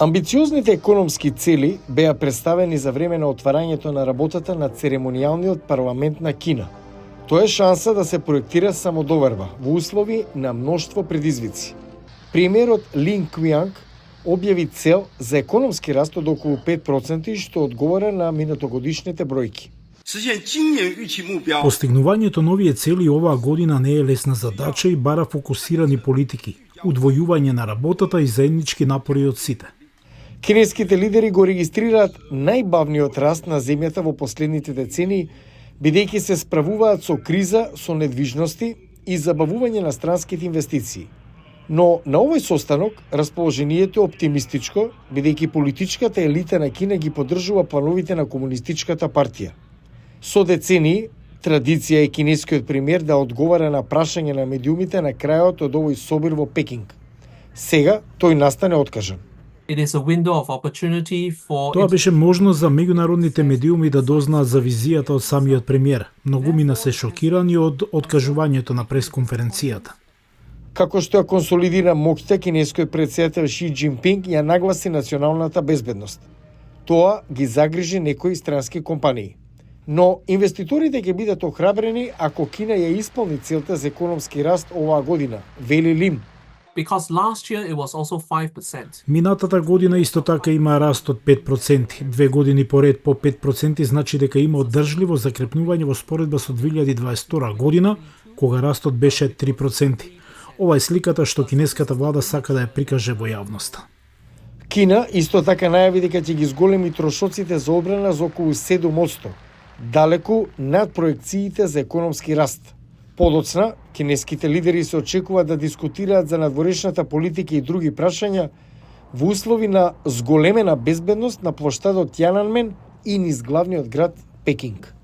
Амбициозните економски цели беа представени за време на отварањето на работата на церемонијалниот парламент на Кина. Тоа е шанса да се проектира самодоверба во услови на мноштво предизвици. Премиерот Лин Кујанг објави цел за економски раст од околу 5% што одговара на минатогодишните бројки. Постигнувањето на овие цели оваа година не е лесна задача и бара фокусирани политики, удвојување на работата и заеднички напори од сите. Кинеските лидери го регистрираат најбавниот раст на земјата во последните децении, бидејќи се справуваат со криза со недвижности и забавување на странските инвестиции. Но на овој состанок расположението е оптимистичко, бидејќи политичката елита на Кина ги поддржува плановите на Комунистичката партија. Со децении, традиција е кинескиот премиер да одговара на прашање на медиумите на крајот од овој собир во Пекинг. Сега тој настане откажан. Тоа беше можност за меѓународните медиуми да дознаат за визијата од самиот премиер. Многумина се шокирани од откажувањето на пресконференцијата. Како што ја консолидира моќта, кинескиот претседател Ши Џинпинг ја нагласи националната безбедност. Тоа ги загрижи некои странски компании. Но инвеститорите ќе бидат охрабрени ако Кина ја исполни целта за економски раст оваа година, вели Лим. Минатата година исто така има раст од 5%. 2 години поред по 5% значи дека има оддржливо закрепнување во споредба со 2022 година, кога растот беше 3%. Ова е сликата што кинеската влада сака да ја прикаже во јавноста. Кина исто така најави дека ќе ги зголеми трошоците за одбрана за околу 7%, далеку над проекциите за економски раст. Подоцна, кинеските лидери се очекуваат да дискутираат за надворешната политика и други прашања во услови на зголемена безбедност на плоштадот Тиананмен и низ главниот град Пекинг.